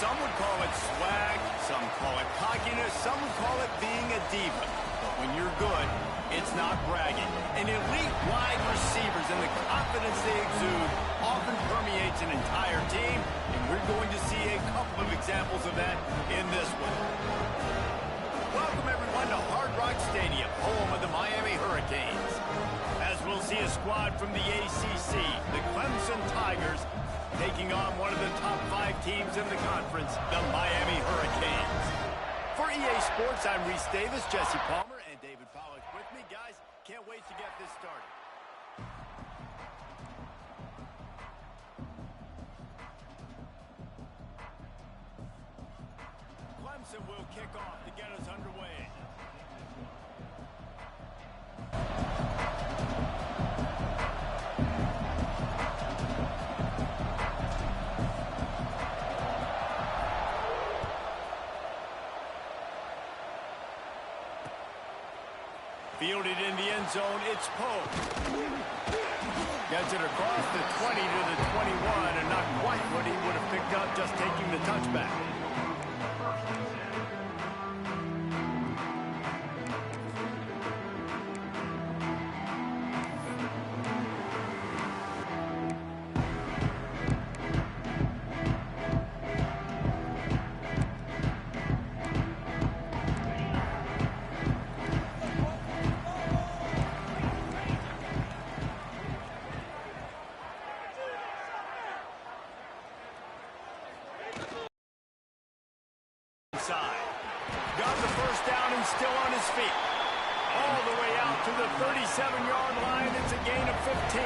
Some would call it swag, some call it cockiness, some would call it being a diva. But when you're good, it's not bragging. And elite wide receivers and the confidence they exude often permeates an entire team, and we're going to see a couple of examples of that in this one. Welcome, everyone, to Hard Rock Stadium, home of the Miami Hurricanes. As we'll see a squad from the ACC, the Clemson Tigers, taking on one of the top 5 teams in the conference, the Miami Hurricanes. For EA Sports, I'm Reese Davis, Jesse Palmer, and David Pollock with me. Guys, can't wait to get this started. Clemson will kick off to get us underway. Fielded in the end zone, it's Poe. Gets it across the 20 to the 21, and not quite what he would have picked up just taking the touchback. Got the first down and still on his feet. All the way out to the 37-yard line. It's a gain of 15.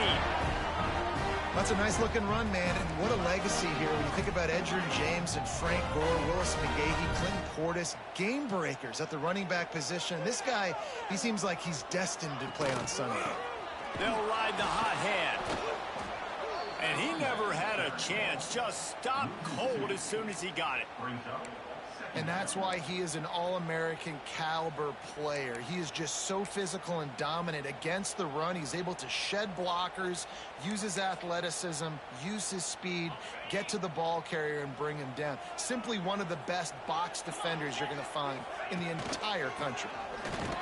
That's a nice-looking run, man, and what a legacy here. When you think about Edgerrin James and Frank Gore, Willis McGahee, Clinton Portis, game breakers at the running back position. This guy, he seems like he's destined to play on Sunday. They'll ride the hot hand. And he never had a chance. Just stopped cold as soon as he got it. And that's why he is an All-American caliber player. He is just so physical and dominant against the run. He's able to shed blockers, use his athleticism, use his speed, get to the ball carrier and bring him down. Simply one of the best box defenders you're going to find in the entire country.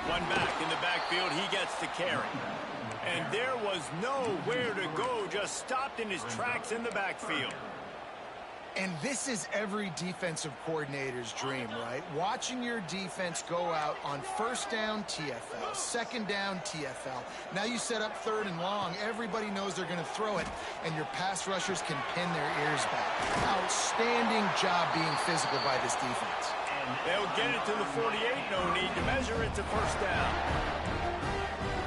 One back in the backfield, he gets the carry. And there was nowhere to go, just stopped in his tracks in the backfield. And this is every defensive coordinator's dream, right? Watching your defense go out on first down, TFL, second down, TFL. Now you set up third and long. Everybody knows they're going to throw it, and your pass rushers can pin their ears back. Outstanding job being physical by this defense. And they'll get it to the 48. No need to measure it to first down.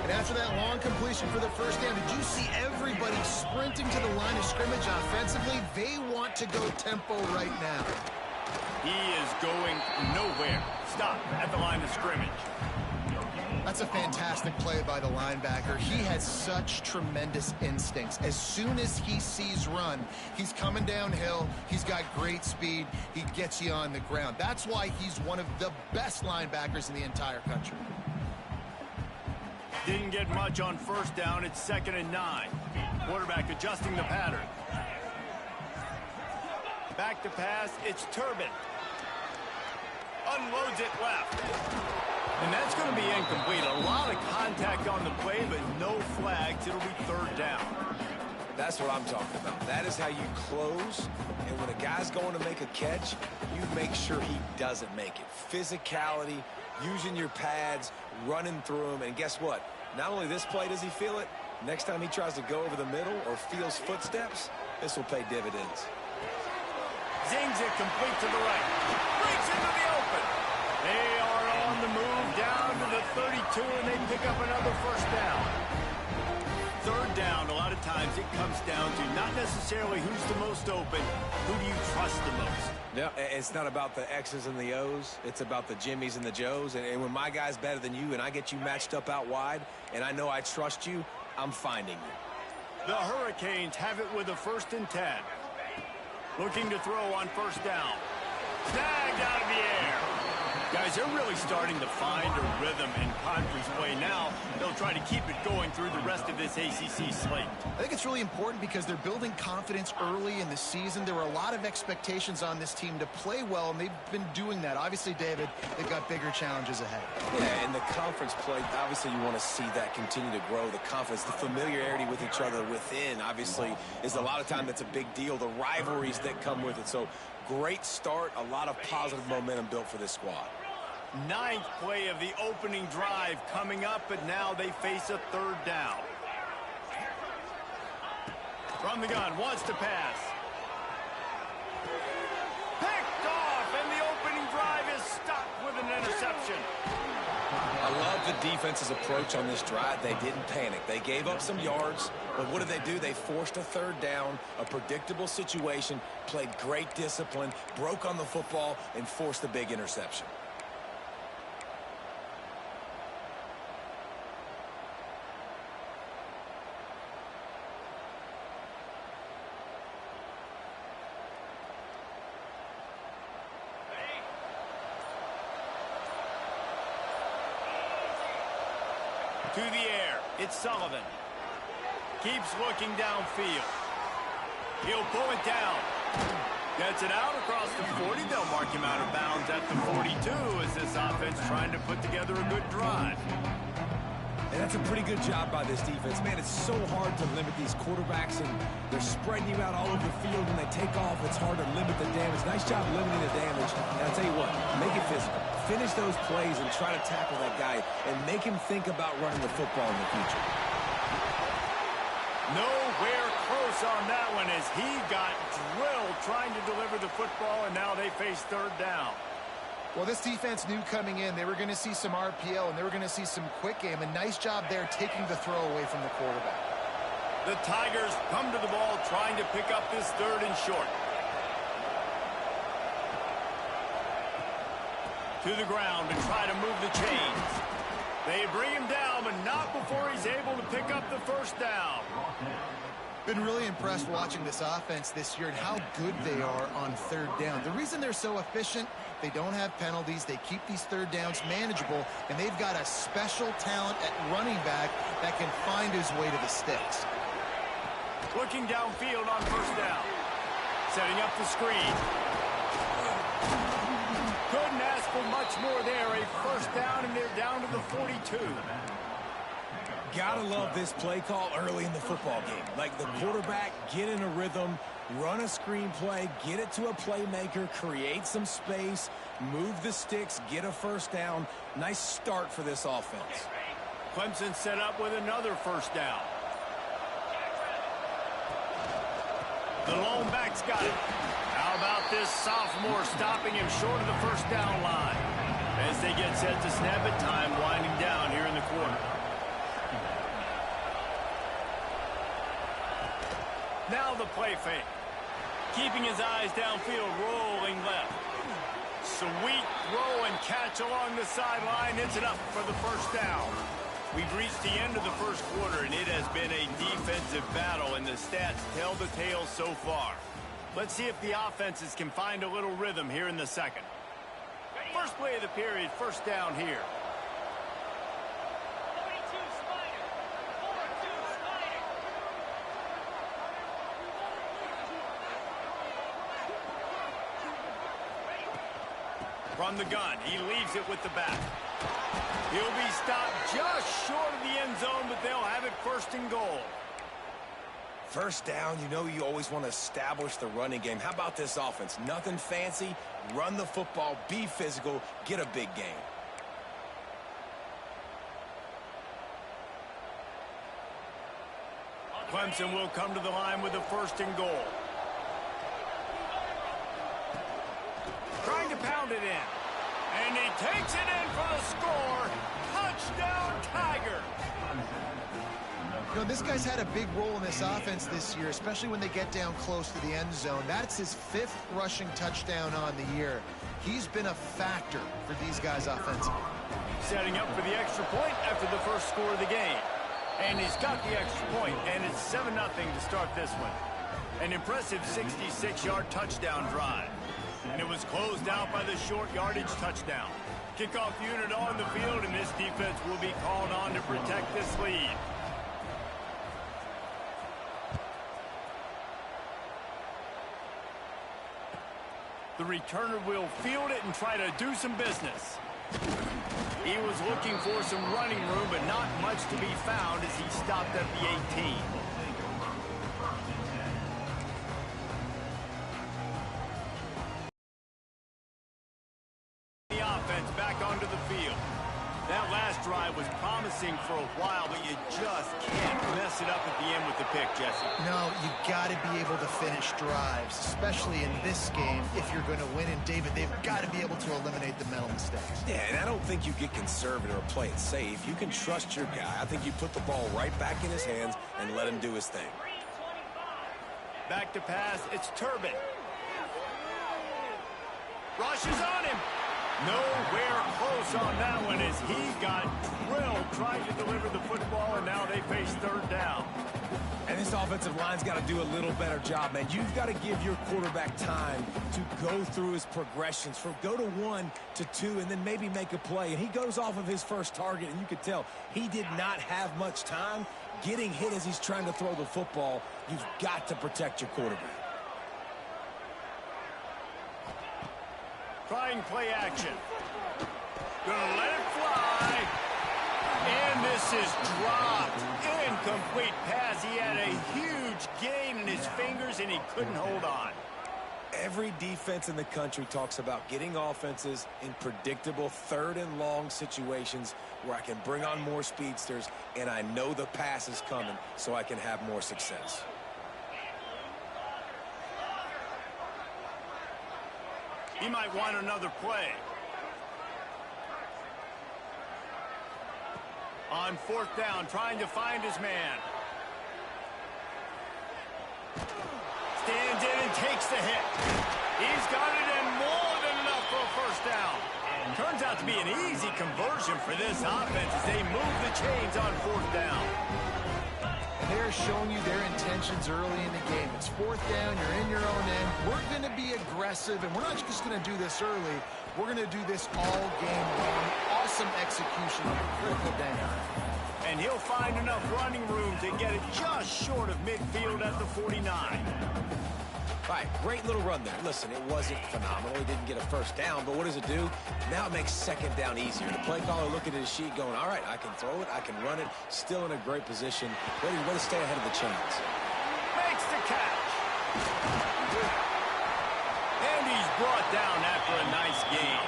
And after that long completion for the first down, did you see everybody sprinting to the line of scrimmage offensively? They want to go tempo right now. He is going nowhere. Stop at the line of scrimmage. That's a fantastic play by the linebacker. He has such tremendous instincts. As soon as he sees run, he's coming downhill. He's got great speed. He gets you on the ground. That's why he's one of the best linebackers in the entire country. Didn't get much on first down. It's 2nd and 9. Quarterback adjusting the pattern. Back to pass. It's Turbin. Unloads it left. And that's going to be incomplete. A lot of contact on the play, but no flags. It'll be 3rd down. That's what I'm talking about. That is how you close. And when a guy's going to make a catch, you make sure he doesn't make it. Physicality, using your pads, running through them. And guess what? Not only this play does he feel it, next time he tries to go over the middle or feels footsteps, this will pay dividends. Zings it complete to the right. Breaks into the open. They are on the move down to the 32, and they pick up another first down. 3rd down, a lot of times it comes down to not necessarily who's the most open, who do you trust the most? Yeah, it's not about the X's and the O's. It's about the Jimmies and the Joes. And when my guy's better than you and I get you matched up out wide and I know I trust you, I'm finding you. The Hurricanes have it with a 1st and 10. Looking to throw on first down. Snagged out of the air. Guys, they're really starting to find a rhythm in conference play now. They'll try to keep it going through the rest of this ACC slate? I think it's really important because they're building confidence early in the season. There were a lot of expectations on this team to play well, and they've been doing that. Obviously, David, they've got bigger challenges ahead. Yeah, and the conference play, obviously you want to see that continue to grow. The confidence, the familiarity with each other within, obviously, is a lot of time that's a big deal. The rivalries that come with it. So, great start, a lot of positive momentum built for this squad. Ninth play of the opening drive coming up, but now they face a third down. From the gun, wants to pass. Picked off, and the opening drive is stopped with an interception. I love the defense's approach on this drive. They didn't panic. They gave up some yards, but what did they do? They forced a third down, a predictable situation, played great discipline, broke on the football, and forced a big interception. To the air, it's Sullivan. Keeps looking downfield. He'll pull it down. Gets it out across the 40. They'll mark him out of bounds at the 42 as this offense trying to put together a good drive. And that's a pretty good job by this defense. Man, it's so hard to limit these quarterbacks, and they're spreading you out all over the field. When they take off, it's hard to limit the damage. Nice job limiting the damage. And I'll tell you what, make it physical. Finish those plays and try to tackle that guy and make him think about running the football in the future. Nowhere close on that one as he got drilled trying to deliver the football, and now they face third down. Well, this defense knew coming in they were going to see some RPO and they were going to see some quick game. A nice job there taking the throw away from the quarterback. The Tigers come to the ball trying to pick up this third and short. To the ground and try to move the chains. They bring him down, but not before he's able to pick up the first down. Been really impressed watching this offense this year and how good they are on third down. The reason they're so efficient, they don't have penalties. They keep these third downs manageable, and they've got a special talent at running back that can find his way to the sticks. Looking downfield on first down. Setting up the screen. Couldn't ask for much more there. A first down, and they're down to the 42. Gotta love this play call early in the football game. Like the quarterback, get in a rhythm, run a screen play, get it to a playmaker, create some space, move the sticks, get a first down. Nice start for this offense. Clemson set up with another first down. The lone back's got it. How about this sophomore stopping him short of the first down line? As they get set to snap it, time winding down here in the quarter. Now the play fake. Keeping his eyes downfield, rolling left. Sweet throw and catch along the sideline. Hits it up for the first down. We've reached the end of the first quarter, and it has been a defensive battle, and the stats tell the tale so far. Let's see if the offenses can find a little rhythm here in the second. First play of the period, first down here. From the gun, he leaves it with the back. He'll be stopped just short of the end zone, but they'll have it first and goal. First down, you know you always want to establish the running game. How about this offense? Nothing fancy. Run the football, be physical, get a big gain. Clemson will come to the line with a first and goal. Trying to pound it in. And he takes it in for the score. Touchdown, Tiger. You know, this guy's had a big role in this offense this year, especially when they get down close to the end zone. That's his 5th rushing touchdown on the year. He's been a factor for these guys offensively. Setting up for the extra point after the first score of the game. And he's got the extra point, and it's 7-0 to start this one. An impressive 66-yard touchdown drive. And it was closed out by the short yardage touchdown. Kickoff unit on the field, and this defense will be called on to protect this lead. The returner will field it and try to do some business. He was looking for some running room, but not much to be found as he stopped at the 18. The offense back onto the field. That last drive was promising for a while, but you just can't mess it up at the end with the pick, Jesse. No, you got to be able to finish drives, especially in this game if you're going to win. And, David, they've got to be able to eliminate the mental mistakes. Yeah, and I don't think you get conservative or play it safe. You can trust your guy. I think you put the ball right back in his hands and let him do his thing. Back to pass. It's Turbin. Rushes on him. Nowhere close on that one as he got drilled trying to deliver the football, and now they face third down. And this offensive line's got to do a little better job, man. You've got to give your quarterback time to go through his progressions, from go to 1 to 2, and then maybe make a play. And he goes off of his first target, and you could tell he did not have much time getting hit as he's trying to throw the football. You've got to protect your quarterback. Trying play action. Gonna let it fly. And this is dropped. Incomplete pass. He had a huge gain in his fingers, and he couldn't hold on. Every defense in the country talks about getting offenses in predictable third and long situations where I can bring on more speedsters, and I know the pass is coming, so I can have more success. He might want another play. On fourth down, trying to find his man. Stands in and takes the hit. He's got it in more than enough for a first down. Turns out to be an easy conversion for this offense as they move the chains on fourth down. They're showing you their intentions early in the game. It's fourth down, you're in your own end. We're going to be aggressive, and we're not just going to do this early. We're going to do this all game long. Awesome execution on a critical down. And he'll find enough running room to get it just short of midfield at the 49. All right, great little run there. Listen, it wasn't phenomenal. He didn't get a first down, but what does it do? Now it makes second down easier. The play caller looking at his sheet going, all right, I can throw it, I can run it, still in a great position. Ready to stay ahead of the chains. Makes the catch. And he's brought down after a nice gain.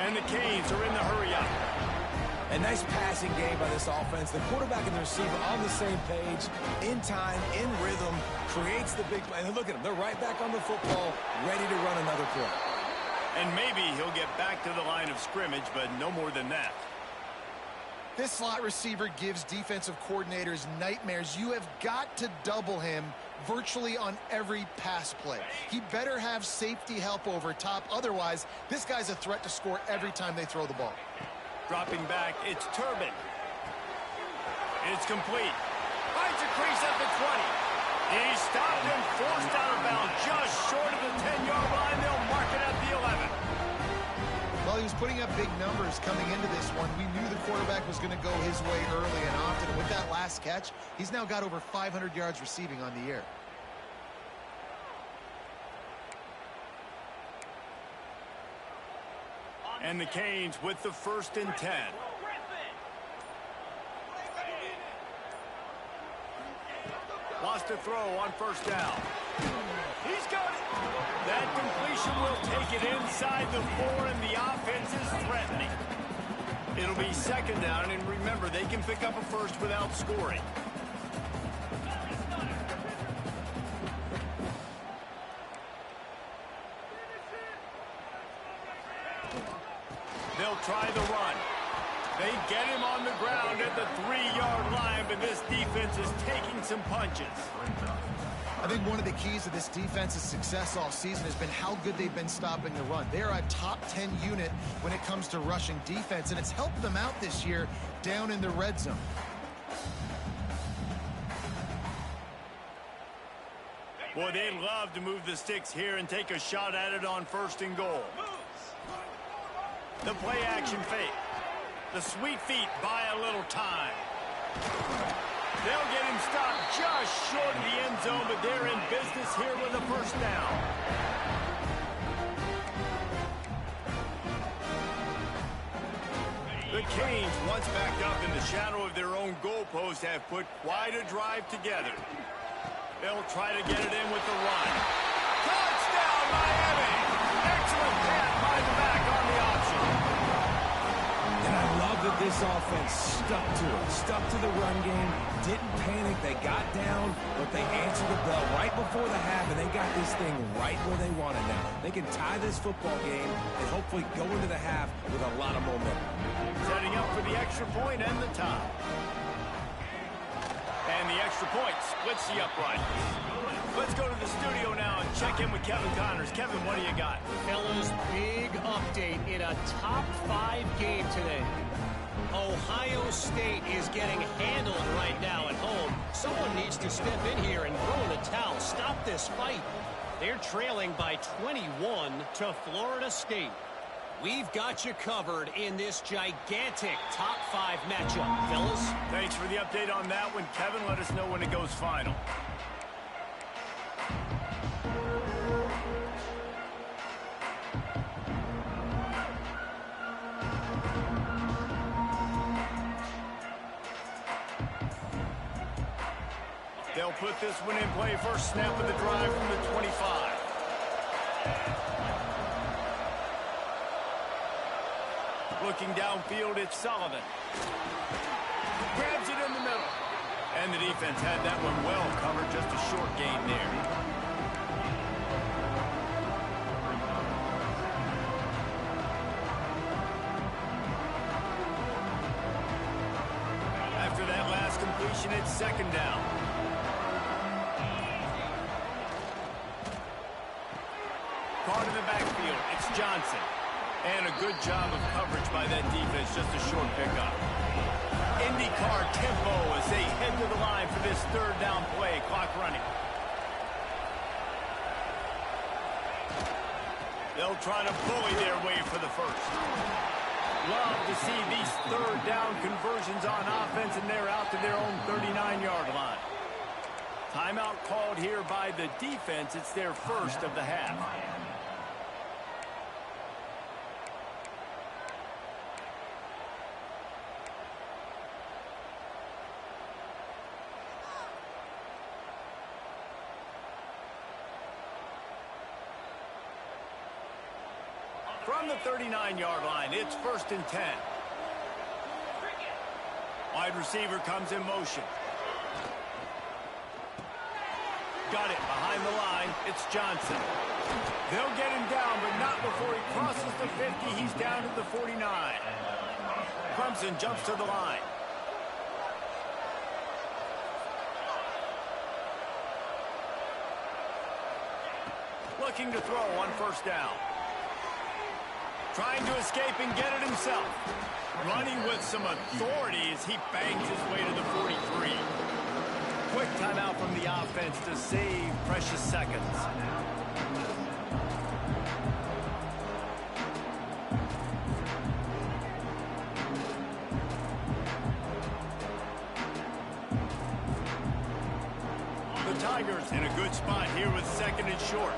And the Canes are in the hurry-up. A nice passing game by this offense. The quarterback and the receiver on the same page, in time, in rhythm, creates the big play. And look at them. They're right back on the football, ready to run another play. And maybe he'll get back to the line of scrimmage, but no more than that. This slot receiver gives defensive coordinators nightmares. You have got to double him virtually on every pass play. He better have safety help over top. Otherwise, this guy's a threat to score every time they throw the ball. Dropping back, it's Turbin. It's complete. Finds a crease at the 20. He stopped and forced out of bounds just short of the 10-yard line. They'll mark it at the 11. Well, he was putting up big numbers coming into this one. We knew the quarterback was going to go his way early and often. And with that last catch, he's now got over 500 yards receiving on the year. And the Canes with the 1st and 10. Wants to throw on first down. He's got it. That completion will take it inside the 4, and the offense is threatening. It'll be second down, and remember, they can pick up a first without scoring. They'll try the run. They get him on the ground at the 3-yard line, but this defense is taking some punches. I think one of the keys to this defense's success all season has been how good they've been stopping the run. They are a top 10 unit when it comes to rushing defense, and it's helped them out this year down in the red zone. Boy, they'd love to move the sticks here and take a shot at it on 1st and goal. The play action fake. The sweet feet buy a little time. They'll get him stopped just short of the end zone, but they're in business here with a first down. The Canes, once backed up in the shadow of their own goalpost, have put quite a drive together. They'll try to get it in with the run. Touchdown, Miami! Excellent pass by the back on the option. And I love that this offense stuck to it, stuck to the run game, didn't panic. They got down, but they answered the bell right before the half, and they got this thing right where they want it now. They can tie this football game and hopefully go into the half with a lot of momentum. Setting up for the extra point and the tie. And the extra point splits the upright. Let's go to the studio now and check in with Kevin Connors. Kevin, what do you got? Fellas, big update in a top 5 game today. Ohio State is getting handled right now at home. Someone needs to step in here and throw in the towel. Stop this fight. They're trailing by 21 to Florida State. We've got you covered in this gigantic top 5 matchup, fellas. Thanks for the update on that one, Kevin. Let us know when it goes final. They'll put this one in play. First snap of the drive from the 25. Looking downfield, it's Sullivan. Grabs it in the middle. And the defense had that one well covered. Just a short gain there. After that last completion, it's second down. Caught in the backfield, it's Johnson. And a good job of coverage by that defense, just a short pickup. IndyCar tempo as they head to the line for this third down play. Clock running. They'll try to bully their way for the first. Love to see these third down conversions on offense, and they're out to their own 39-yard line. Timeout called here by the defense. It's their first of the half. From the 39-yard line, it's first and 10. Wide receiver comes in motion. Got it behind the line. It's Johnson. They'll get him down, but not before he crosses the 50. He's down to the 49. Clemson jumps to the line. Looking to throw on first down. Trying to escape and get it himself. Running with some authority as he bangs his way to the 43. Quick timeout from the offense to save precious seconds. The Tigers in a good spot here with second and short.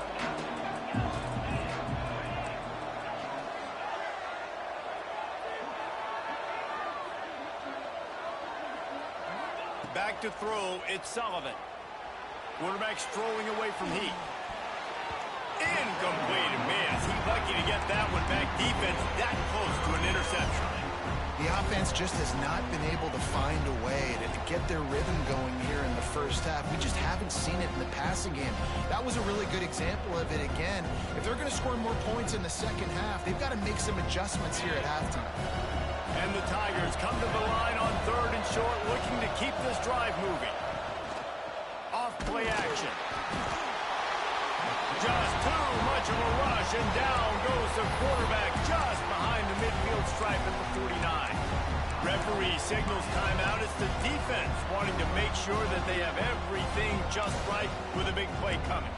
Back to throw, it's Sullivan. Quarterback strolling away from Heath. Incomplete. Man, is he lucky to get that one back. Defense that close to an interception. The offense just has not been able to find a way to get their rhythm going here in the first half. We just haven't seen it in the passing game. That was a really good example of it again. If they're going to score more points in the second half, they've got to make some adjustments here at halftime. And the Tigers come to the line on third and short, looking to keep this drive moving. Off play action. Just too much of a rush, and down goes the quarterback just behind the midfield stripe at the 49. Referee signals timeout. It's the defense wanting to make sure that they have everything just right with a big play coming.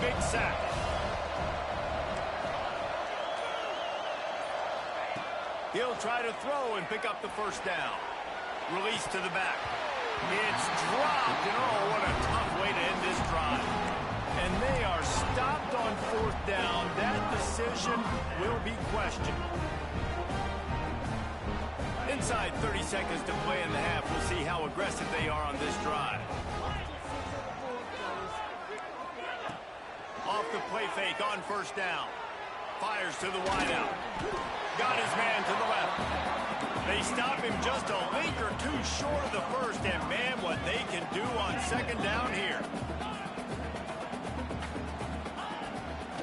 big sack. He'll try to throw and pick up the first down. Release to the back. It's dropped, and oh, what a tough way to end this drive. And they are stopped on fourth down. That decision will be questioned. Inside 30 seconds to play in the half. We'll see how aggressive they are on this drive. Off the play fake on first down. Fires to the wideout. Got his man to the left. They stop him just a link or two short of the first, and man, what they can do on second down here.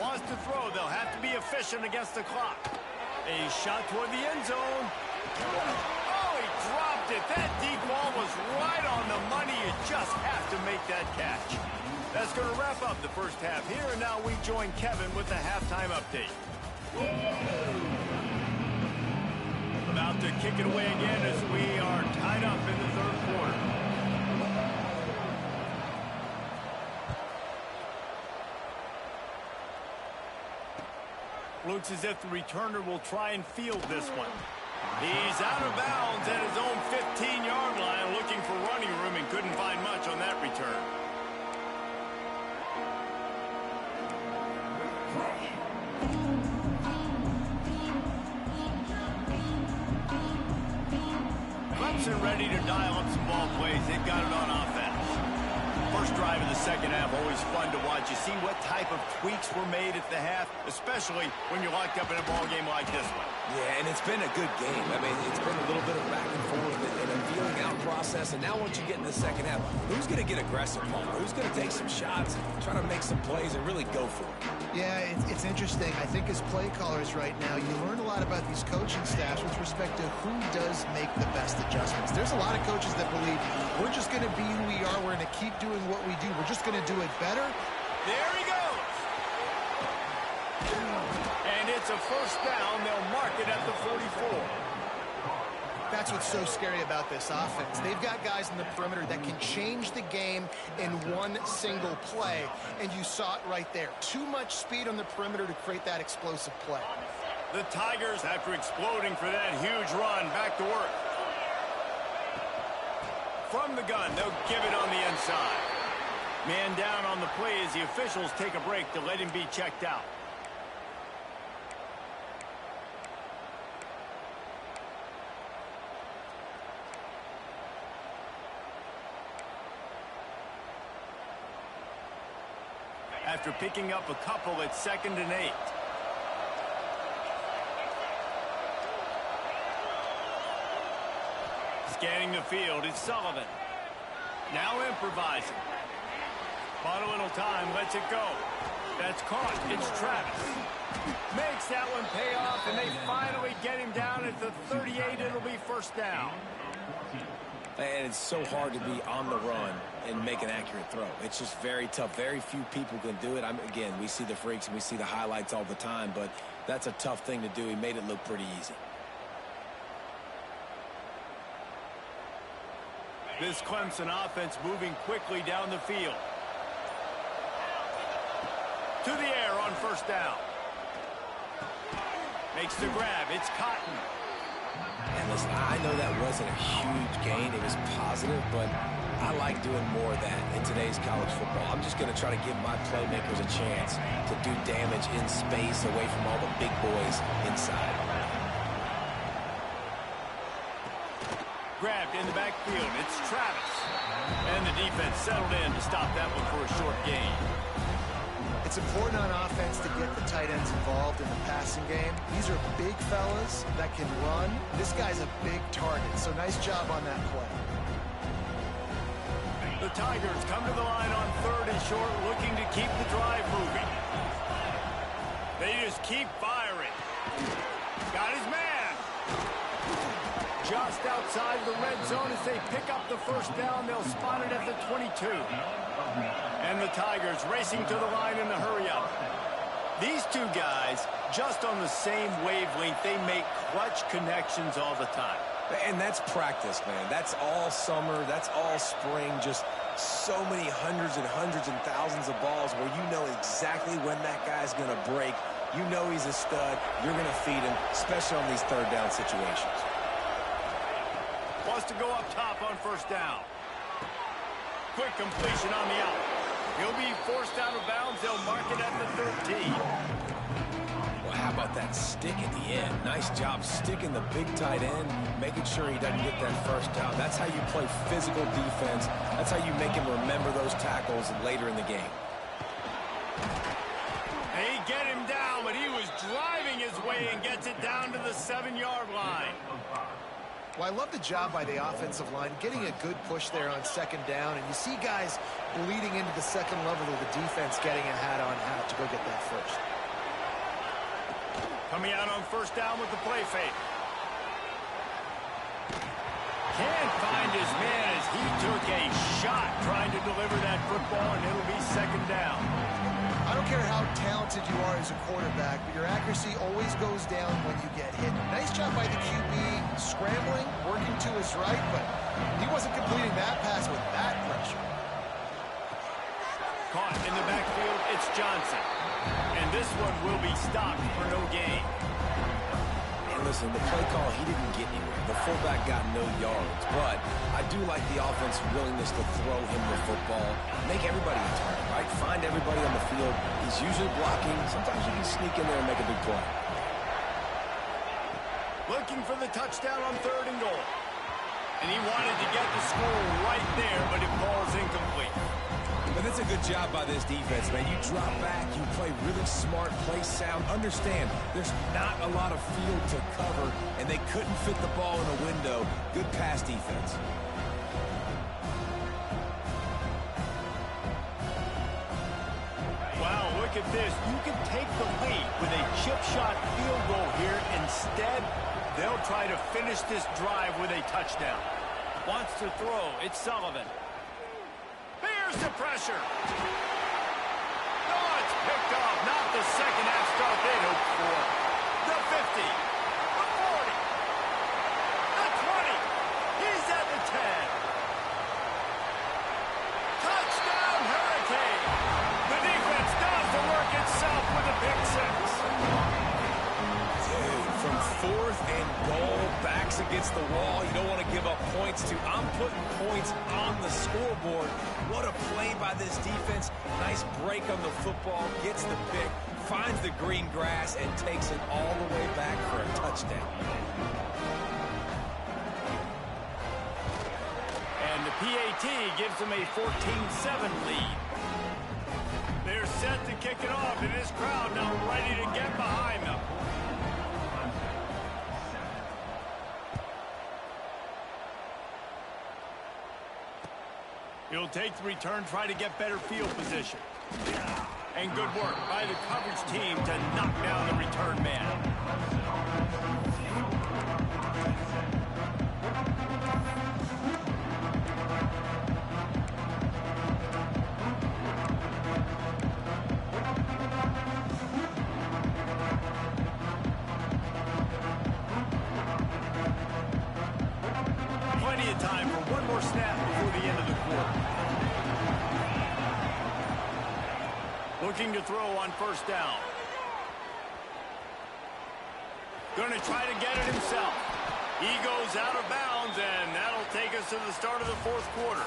Wants to throw. They'll have to be efficient against the clock. A shot toward the end zone. Oh, he dropped it. That deep ball was right on the money. You just have to make that catch. That's going to wrap up the first half here, and now we join Kevin with the halftime update. About to kick it away again as we are tied up in the third quarter. Looks as if the returner will try and field this one. He's out of bounds at his own 15-yard line, looking for running room and couldn't find much on that return. Clemson ready to dial up some ball plays. They've got it on offense. First drive of the second half, always fun to watch. You see what type of tweaks were made at the half, especially when you're locked up in a ball game like this one. Yeah, and it's been a good game. I mean, it's been a little bit of back and forth and a feeling out process. And now once you get in the second half, who's going to get aggressive, Paul? Who's going to take some shots, try to make some plays, and really go for it? Yeah, it's interesting. I think as play callers right now, you learn a lot about these coaching staffs with respect to who does make the best adjustments. There's a lot of coaches that believe we're just going to be who we are. We're going to keep doing what we do. We're just going to do it better. There he goes. And it's a first down. They'll mark it at the 44. That's what's so scary about this offense. They've got guys in the perimeter that can change the game in one single play, and you saw it right there. Too much speed on the perimeter to create that explosive play. The Tigers, after exploding for that huge run, back to work. From the gun, they'll give it on the inside. Man down on the play as the officials take a break to let him be checked out. After picking up a couple at 2nd and 8. Scanning the field, it's Sullivan. Now improvising. Bought a little time, lets it go. That's caught, it's Travis. Makes that one pay off, and they finally get him down at the 38. It'll be first down. And it's so hard to be on the run and make an accurate throw. It's just very tough. Very few people can do it. Again, we see the freaks and we see the highlights all the time, but that's a tough thing to do. He made it look pretty easy. This Clemson offense moving quickly down the field. To the air on first down. Makes the grab. It's Cotton. And listen, I know that wasn't a huge gain. It was positive, but I like doing more of that in today's college football. I'm just going to try to give my playmakers a chance to do damage in space away from all the big boys inside. Grabbed in the backfield. It's Travis. And the defense settled in to stop that one for a short gain. It's important on offense to get the tight ends involved in the passing game. These are big fellas that can run. This guy's a big target, so nice job on that play. The Tigers come to the line on 3rd and short, looking to keep the drive moving. They just keep firing. Got his man. Just outside the red zone as they pick up the first down. They'll spot it at the 22. And the Tigers racing to the line in the hurry-up. These two guys, just on the same wavelength, they make clutch connections all the time. And that's practice, man. That's all summer. That's all spring. Just so many hundreds and thousands of balls where you know exactly when that guy's going to break. You know he's a stud. You're going to feed him, especially on these third down situations. Wants to go up top on first down. Quick completion on the out. He'll be forced out of bounds. They'll mark it at the 13. Well, how about that stick at the end? Nice job sticking the big tight end, making sure he doesn't get that first down. That's how you play physical defense. That's how you make him remember those tackles later in the game. They get him down, but he was driving his way and gets it down to the 7-yard line. Well, I love the job by the offensive line, getting a good push there on second down, and you see guys bleeding into the second level of the defense getting a hat on hat to go get that first. Coming out on first down with the play fake. Can't find his man as he took a shot trying to deliver that football, and it'll be second down. I don't care how talented you are as a quarterback, but your accuracy always goes down when you get hit. Nice job by the QB scrambling, working to his right, but he wasn't completing that pass with that pressure. Caught in the backfield, it's Johnson. And this one will be stopped for no gain. And listen, the play call, he didn't get anywhere. The fullback got no yards, but I do like the offense's willingness to throw him the football, make everybody a target, right? Find everybody on the field. He's usually blocking. Sometimes you can sneak in there and make a big play. Looking for the touchdown on 3rd and goal. And he wanted to get the score right there, but it falls incomplete. But that's a good job by this defense, man. You drop back, you play really smart, play sound. Understand, there's not a lot of field to cover, and they couldn't fit the ball in the window. Good pass defense. Wow, look at this. You can take the lead with a chip shot field goal here. Instead, they'll try to finish this drive with a touchdown. Wants to throw. It's Sullivan. Here's the pressure. Oh, it's picked off. Not the second half start they'd hoped for. The 50. The 40. The 20. He's at the 10. Touchdown, Hurricane. The defense does the work itself with a pick six. Dude, from 4th and goal, backs against the wall. You don't want to give up points to. I'm putting points on the scoreboard. What a play by this defense. Nice break on the football, gets the pick, finds the green grass, and takes it all the way back for a touchdown. And the PAT gives them a 14-7 lead. They're set to kick it off, and this crowd now ready to get behind them. He'll take the return, try to get better field position. And good work by the coverage team to knock down the return man. Plenty of time for one more snap before the end of the quarter. Looking to throw on first down. Going to try to get it himself. He goes out of bounds, and that'll take us to the start of the 4th quarter.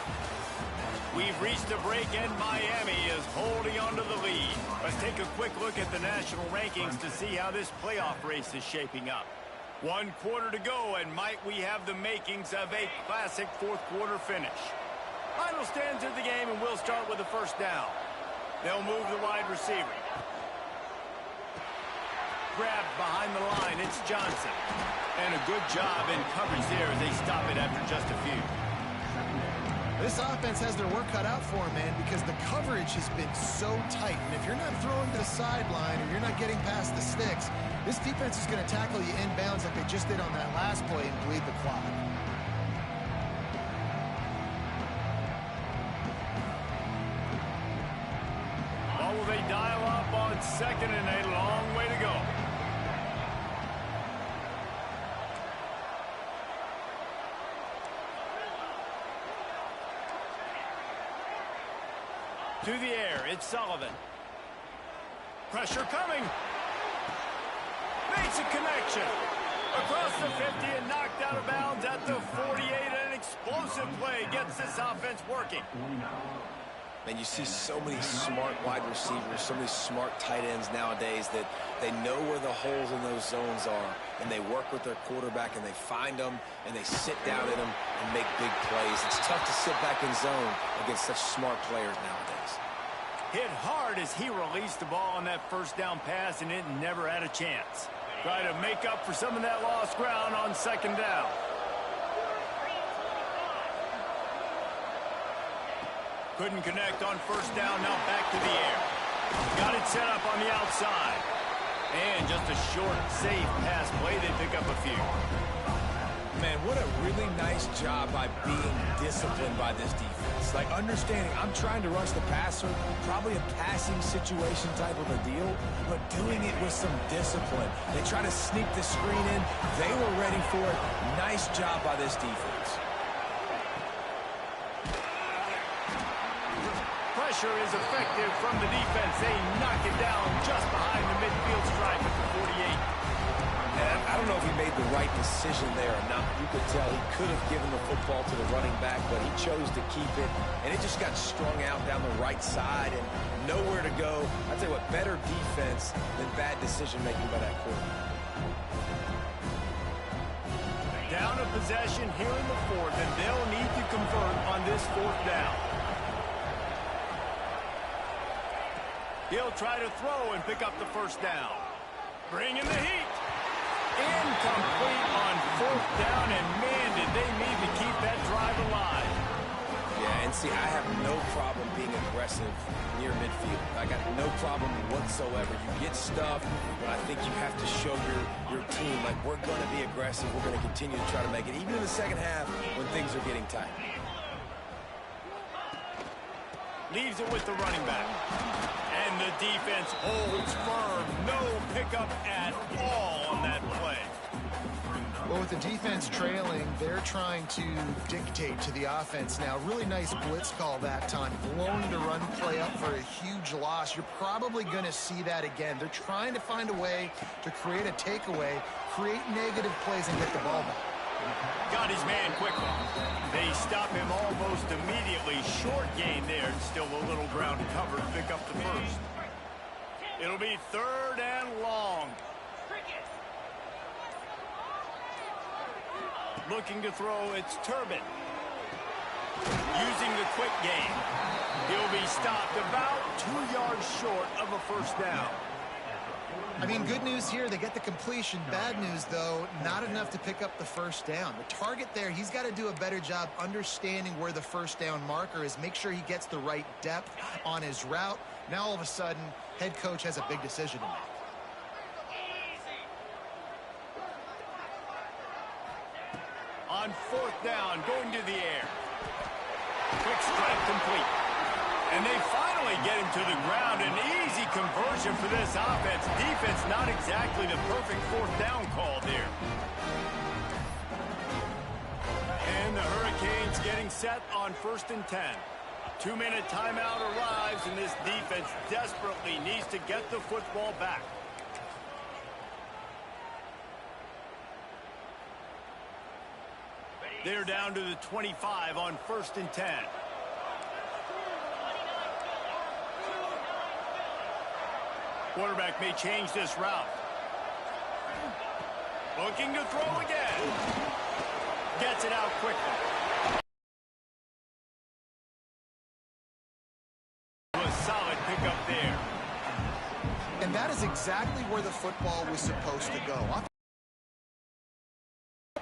We've reached a break, and Miami is holding on to the lead. Let's take a quick look at the national rankings to see how this playoff race is shaping up. 1 quarter to go, and might we have the makings of a classic 4th quarter finish. Final stands of the game, and we'll start with the first down. They'll move the wide receiver. Grabbed behind the line, it's Johnson. And a good job in coverage there as they stop it after just a few. This offense has their work cut out for them, man, because the coverage has been so tight. And if you're not throwing to the sideline or you're not getting past the sticks, this defense is going to tackle you inbounds like they just did on that last play and bleed the clock. Or will they dial up on 2nd and a long way to go? Through the air, it's Sullivan. Pressure coming. Makes a connection. Across the 50 and knocked out of bounds at the 48. An explosive play gets this offense working. And you see so many smart wide receivers, so many smart tight ends nowadays that they know where the holes in those zones are, and they work with their quarterback, and they find them, and they sit down in them and make big plays. It's tough to sit back in zone against such smart players nowadays. Hit hard as he released the ball on that first down pass, and it never had a chance. Try to make up for some of that lost ground on second down. Couldn't connect on first down, now back to the air. Got it set up on the outside. And just a short, safe pass play. They pick up a few. Man, what a really nice job by being disciplined by this defense. Like, understanding I'm trying to rush the passer, probably a passing situation type of a deal, but doing it with some discipline. They try to sneak the screen in. They were ready for it. Nice job by this defense. Pressure is effective from the defense. They knock it down just behind the midfield stripe at the 48. And I don't know if he made the right decision there or not. You could tell he could have given the football to the running back, but he chose to keep it, and it just got strung out down the right side and nowhere to go. I'll tell you what, better defense than bad decision-making by that quarterback. Down a possession here in the fourth, and they'll need to convert on this fourth down. He'll try to throw and pick up the first down. Bring in the heat. Incomplete on fourth down, and man, did they need to keep that drive alive. Yeah, and see, I have no problem being aggressive near midfield. I got no problem whatsoever. You get stuff, but I think you have to show your team, like, we're going to be aggressive. We're going to continue to try to make it, even in the second half when things are getting tight. Leaves it with the running back. And the defense holds firm. No pickup at all on that play. Well, with the defense trailing, they're trying to dictate to the offense now. Really nice blitz call that time. Blowing the run play up for a huge loss. You're probably going to see that again. They're trying to find a way to create a takeaway, create negative plays, and get the ball back. Got his man quickly. They stop him almost immediately. Short gain there, and still a little ground cover to pick up the first. It'll be third and long. Looking to throw, it's Turbin. Using the quick game. He'll be stopped about 2 yards short of a first down. I mean, good news here, they get the completion. Bad news, though, not enough to pick up the first down. The target there, he's got to do a better job understanding where the first down marker is, make sure he gets the right depth on his route. Now, all of a sudden, head coach has a big decision to make. On fourth down, going to the air. Quick strike complete. And they finally get him to the ground. An easy conversion for this offense. Defense not exactly the perfect fourth down call there. And the Hurricanes getting set on 1st and 10. 2-minute timeout arrives, and this defense desperately needs to get the football back. They're down to the 25 on 1st and 10. Quarterback may change this route. Looking to throw again. Gets it out quickly. A solid pickup there. And that is exactly where the football was supposed to go.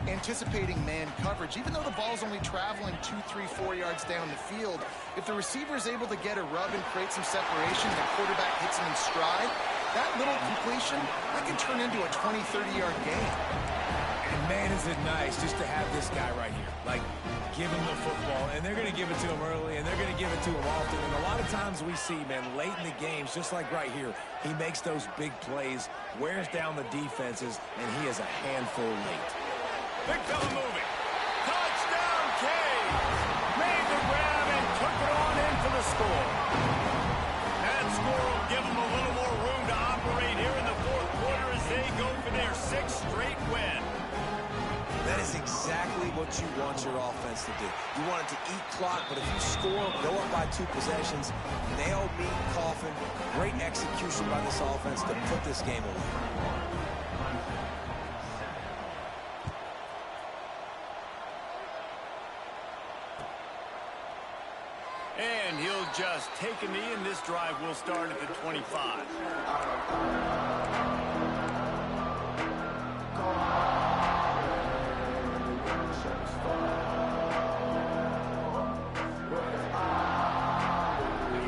Anticipating man coverage, even though the ball's only traveling 2, 3, 4 yards down the field, if the receiver is able to get a rub and create some separation, the quarterback hits him in stride, that little completion, that can turn into a 20, 30-yard gain. And man, is it nice just to have this guy right here. Like, give him the football, and they're going to give it to him early, and they're going to give it to him often. And a lot of times we see, man, late in the games, just like right here, he makes those big plays, wears down the defenses, and he is a handful late. Big fella moving. Touchdown, Canes. Made the grab and took it on in for the score. score will give them a little more room to operate here in the fourth quarter as they go for their 6th straight win. That is exactly what you want your offense to do. You want it to eat clock, but if you score, go up by 2 possessions, nail, meet, coffin. Great execution by this offense to put this game away. And he'll just take a knee, and this drive will start at the 25.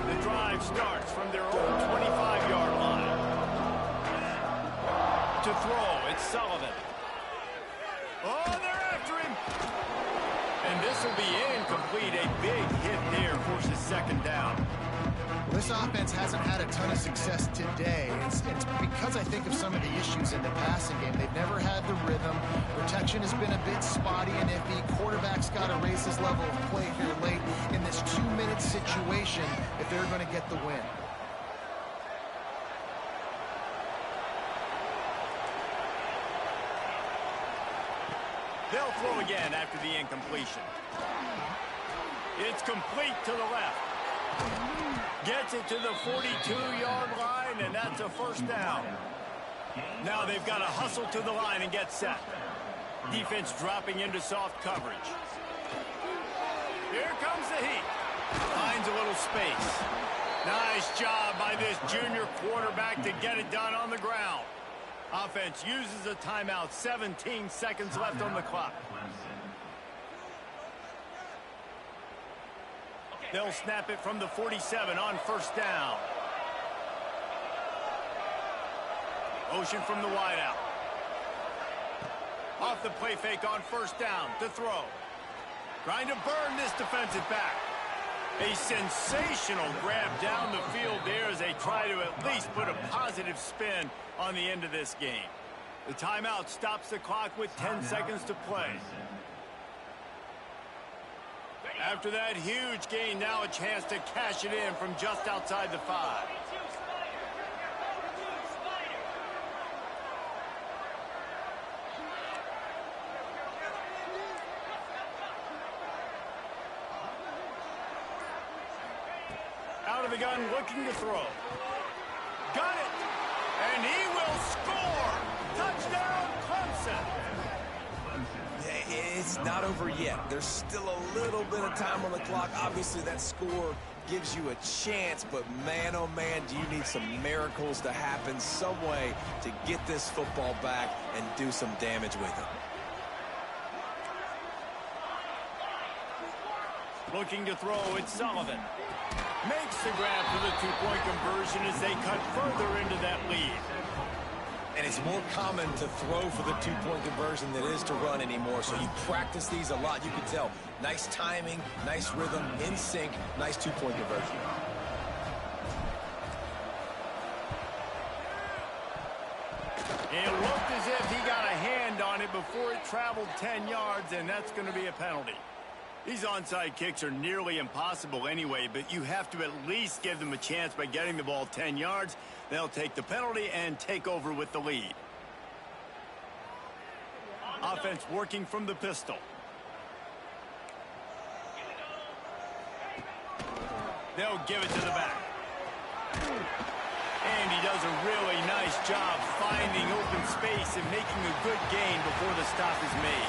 The drive starts from their own 25-yard line. To throw, it's Sullivan. Oh, they're after him. And this will be incomplete. A big hit there forces 2nd down. This offense hasn't had a ton of success today. It's because I think of some of the issues in the passing game. They've never had the rhythm. Protection has been a bit spotty and iffy. Quarterback's got to raise his level of play here late in this 2-minute situation if they're going to get the win. They'll throw again after the incompletion. It's complete to the left. Gets it to the 42-yard line, and that's a 1st down. Now they've got to hustle to the line and get set. Defense dropping into soft coverage. Here comes the heat. Finds a little space. Nice job by this junior quarterback to get it done on the ground. Offense uses a timeout. 17 seconds left on the clock. They'll snap it from the 47 on 1st down. Motion from the wideout. Off the play fake on 1st down to throw. Trying to burn this defensive back. A sensational grab down the field there as they try to at least put a positive spin on the end of this game. The timeout stops the clock with 10 seconds to play. After that huge gain, now a chance to cash it in from just outside the 5. Out of the gun, looking to throw. Got it! And he will score! Touchdown, Clemson! It's not over yet. There's still a little bit of time on the clock. Obviously, that score gives you a chance, but man, oh man, do you need some miracles to happen, some way to get this football back and do some damage with it. Looking to throw, it's Sullivan. Makes the grab for the 2-point conversion as they cut further into that lead. And it's more common to throw for the 2-point conversion than it is to run anymore. So you practice these a lot. You can tell. Nice timing, nice rhythm, in sync, nice 2-point conversion. It looked as if he got a hand on it before it traveled 10 yards, and that's going to be a penalty. These onside kicks are nearly impossible anyway, but you have to at least give them a chance by getting the ball 10 yards. They'll take the penalty and take over with the lead. Offense working from the pistol. They'll give it to the back. And he does a really nice job finding open space and making a good gain before the stop is made.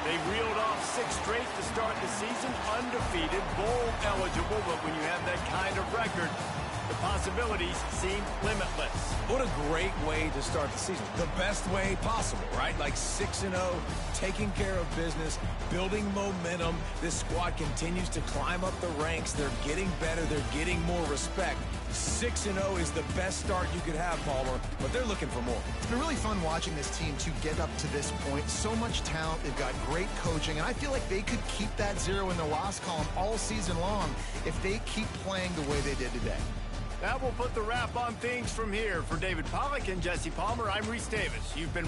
They reeled off 6 straight to start the season, undefeated, bowl eligible, but when you have that kind of record, the possibilities seem limitless. What a great way to start the season. The best way possible, right? Like 6-0, taking care of business, building momentum. This squad continues to climb up the ranks. They're getting better. They're getting more respect. 6-0 is the best start you could have, Palmer, but they're looking for more. It's been really fun watching this team to get up to this point. So much talent. They've got great coaching, and I feel like they could keep that 0 in the loss column all season long if they keep playing the way they did today. That will put the wrap on things from here. For David Pollack and Jesse Palmer, I'm Reese Davis. You've been